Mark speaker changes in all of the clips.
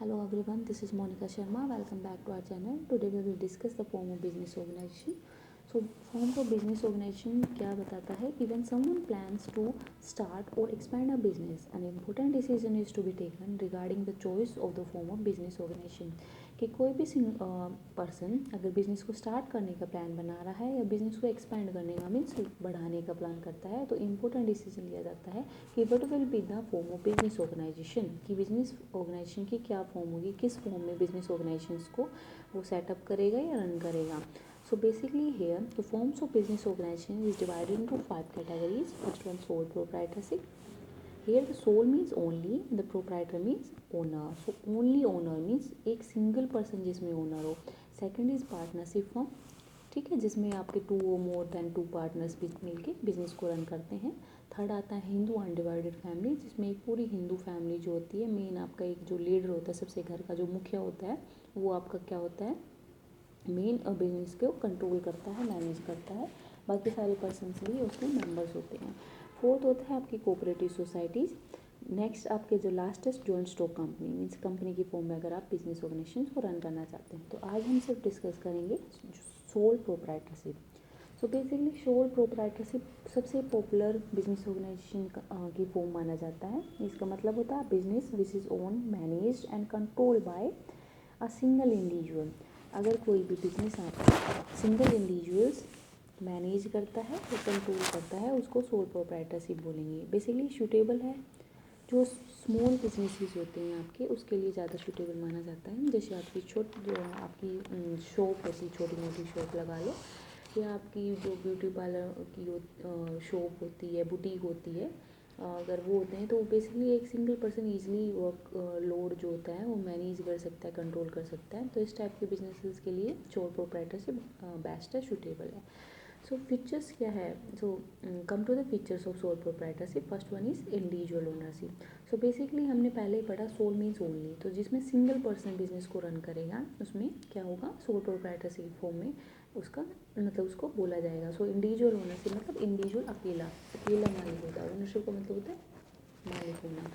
Speaker 1: Hello everyone, this is Monica Sharma. Welcome back to our channel. Today we will discuss the form of business organization. So, form of business organization क्या बताता है कि when someone plans to start or expand a business, an important decision is to be taken regarding the choice of the form of business organization. कि कोई भी person अगर business को start करने का प्लान बना रहा है या बिज़नेस को एक्सपेंड करने का मीन्स बढ़ाने का प्लान करता है तो इम्पोर्टेंट डिसीजन लिया जाता है कि what will be the form of business organisation, कि बिजनेस ऑर्गेनाइजेशन की क्या फॉर्म होगी, किस फॉर्म में बिजनेस ऑर्गेनाइजेशन को वो सेटअप करेगा या रन करेगा. So basically here the forms of business organization is divided into 5 categories. First one, sole proprietorship. Here the sole means only, the proprietor means owner. So only owner means एक single person जिसमें owner हो. Second is partnership form, ठीक है, जिसमें आपके to और more than to partners भी मिलके बिजनेस को रन करते हैं. थर्ड आता है हिंदू अनडिवाइडेड फैमिली, जिसमें एक पूरी हिंदू फैमिली जो होती है, मेन आपका एक जो लीडर होता है, सबसे घर का जो मुखिया होता है, वो आपका क्या होता है, मेन बिजनेस को कंट्रोल करता है, मैनेज करता है. बाकी सारे पर्सनस भी उसमें मेंबर्स होते हैं. फोर्थ होता है आपकी कोऑपरेटिव सोसाइटीज़. नेक्स्ट आपके जो लास्ट है joint stock company, means company की फॉर्म में अगर आप बिजनेस ऑर्गेनाइजेशन को रन करना चाहते हैं. तो आज हम सिर्फ डिस्कस करेंगे sole proprietorship. So basically sole proprietorship सबसे पॉपुलर बिजनेस ऑर्गेनाइजेशन की फॉर्म माना जाता है. इसका मतलब होता है business which is own, managed and controlled by a single individual. अगर कोई भी बिजनेस आपका सिंगल इंडिविजुअल्स मैनेज करता है या कंट्रोल करता है, उसको सोल प्रोप्राइटरशिप बोलेंगे. बेसिकली सूटेबल है जो स्मॉल बिजनेसेस होते हैं आपके, उसके लिए ज़्यादा सूटेबल माना जाता है. जैसे आपकी आपकी शॉप, ऐसी छोटी मोटी शॉप लगा लो, या आपकी जो ब्यूटी पार्लर की शॉप होती है, बुटीक होती है, अगर वो होते हैं तो बेसिकली एक single person easily work load जो होता है वो मैनेज कर सकता है, कंट्रोल कर सकता है. तो इस टाइप के बिजनेसेस के लिए सोल प्रोप्राइटरशिप बेस्ट है, सूटेबल है. सो फीचर्स क्या है, so come to the features of sole proprietorship. First one is individual ownership. So basically हमने पहले ही पढ़ा सोल मीन्स ओनली, तो जिसमें सिंगल पर्सन बिजनेस को रन करेगा उसमें क्या होगा, सोल प्रोप्राइटरशिप फॉर्म में उसका मतलब उसको बोला जाएगा. सो इंडिविजुअल ओनरशिप मतलब इंडिविजुअल अकेला अकेला मालिक होता है. ओनरशिप का मतलब होता है मालिक होना.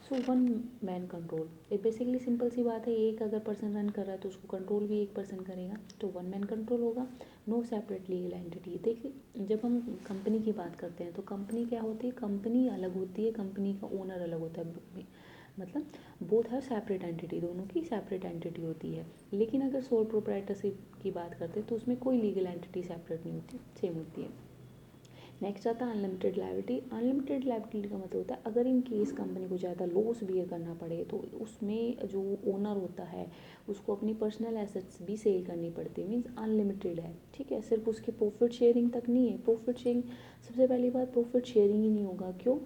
Speaker 1: सो वन मैन कंट्रोल, ये बेसिकली सिंपल सी बात है, एक अगर पर्सन रन कर रहा है तो उसको कंट्रोल भी एक पर्सन करेगा, तो वन मैन कंट्रोल होगा. No separate legal entity. देखिए जब हम कंपनी की बात करते हैं तो कंपनी क्या होती है, कंपनी अलग होती है, कंपनी का ओनर अलग होता है बुक में, मतलब बोथ है सेपरेट एंटिटी, दोनों की सेपरेट एंटिटी होती है. लेकिन अगर सोल प्रोप्राइटरशिप की बात करते हैं तो उसमें कोई लीगल एंटिटी सेपरेट नहीं होती, सेम होती है. नेक्स्ट आता है अनलिमिटेड लायबिलिटी. अनलिमिटेड लायबिलिटी का मतलब होता है अगर इन केस कंपनी को ज़्यादा लॉस बियर करना पड़े तो उसमें जो ओनर होता है उसको अपनी पर्सनल एसेट्स भी सेल करनी पड़ती है, मीन्स अनलिमिटेड है, ठीक है. सिर्फ उसकी प्रॉफिट शेयरिंग तक नहीं है. प्रॉफिट शेयरिंग, सबसे पहली बात प्रॉफिट शेयरिंग ही नहीं होगा. क्यों?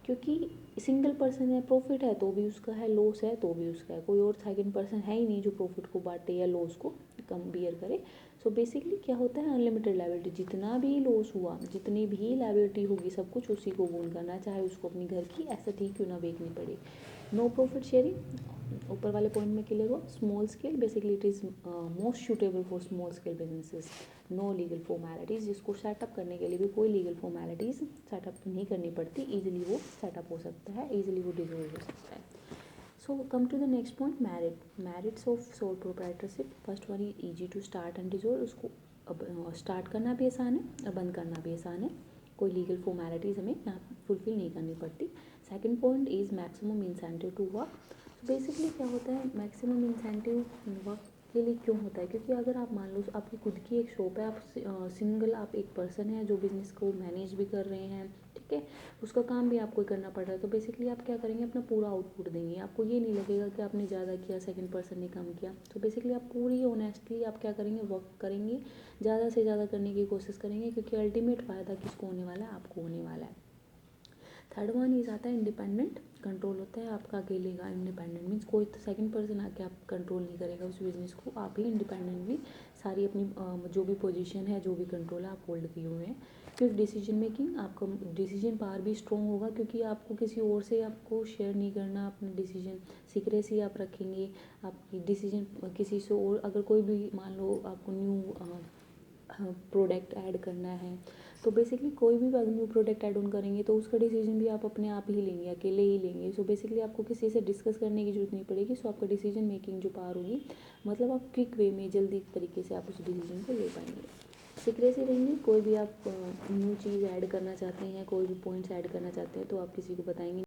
Speaker 1: क्योंकि सिंगल पर्सन है, प्रॉफिट है तो भी उसका है, लॉस है तो भी उसका है, कोई और सेकंड पर्सन है ही नहीं जो प्रॉफिट को बांटे या लॉस को कम बियर करे. सो बेसिकली क्या होता है अनलिमिटेड लायबिलिटी, जितना भी लॉस हुआ, जितनी भी लायबिलिटी होगी, सब कुछ उसी को वोन करना, चाहे उसको अपनी घर की एसेट ही क्यों ना बेचनी पड़े. नो प्रॉफिट शेयरिंग, ऊपर वाले पॉइंट में क्लियर हुआ. Small scale, basically it is most suitable for small scale businesses. No legal formalities, जिसको सेटअप करने के लिए भी कोई लीगल फॉर्मेलिटीज़ सेटअप नहीं करनी पड़ती, ईजिली वो सेटअप हो सकता है, ईजिली वो डिजोल्व हो सकता है. So come to the next point, merits of sole proprietorship. First one easy to start and dissolve, उसको अब स्टार्ट करना भी आसान है और बंद करना भी आसान है, कोई लीगल फॉर्मेलिटीज़ हमें यहाँ फुलफिल नहीं करनी पड़ती. Second point is maximum incentive to work. तो बेसिकली क्या होता है मैक्सिमम इंसेंटिव वर्क के लिए क्यों होता है, क्योंकि अगर आप मान लो आपकी खुद की एक शॉप है, आप सिंगल आप एक पर्सन है जो बिज़नेस को मैनेज भी कर रहे हैं, ठीक है, उसका काम भी आपको करना पड़ रहा है, तो बेसिकली आप क्या करेंगे, अपना पूरा आउटपुट देंगे, आपको ये नहीं लगेगा कि आपने ज़्यादा किया, सेकंड पर्सन ने कम किया. तो बेसिकली आप पूरी ऑनेस्टली आप क्या करेंगे, वर्क करेंगे, ज़्यादा से ज़्यादा करने की कोशिश करेंगे, क्योंकि अल्टीमेट फ़ायदा किसको होने वाला है, आपको होने वाला है. थर्ड वन ये आता है इंडिपेंडेंट कंट्रोल, होता है आपका अकेले का. इंडिपेंडेंट मीन्स कोई सेकंड पर्सन आके आप कंट्रोल नहीं करेगा उस बिज़नेस को, आप ही इंडिपेंडेंटली सारी अपनी जो भी पोजीशन है, जो भी कंट्रोल है आप होल्ड किए हुए हैं. फिर डिसीजन मेकिंग, आपका डिसीजन पावर भी स्ट्रॉन्ग होगा, क्योंकि आपको किसी और से आपको शेयर नहीं करना अपना डिसीजन, सीक्रेसी आप रखेंगे. आपकी डिसीजन किसी से और, अगर कोई भी मान लो आपको न्यू प्रोडक्ट ऐड करना है तो बेसिकली कोई भी न्यू प्रोडक्ट ऐड ऑन करेंगे तो उसका डिसीजन भी आप अपने आप ही लेंगे, अकेले ही लेंगे। सो बेसिकली आपको किसी से डिस्कस करने की जरूरत नहीं पड़ेगी। सो आपका डिसीजन मेकिंग जो पावर होगी, मतलब आप क्विक वे में जल्दी तरीके से आप उस डिसीजन को ले पाएंगे। सीक्रेसी रहेंगी। कोई भी आप न्यू चीज़ ऐड करना चाहते हैं, कोई भी पॉइंट्स ऐड करना चाहते हैं तो आप किसी को बताएंगे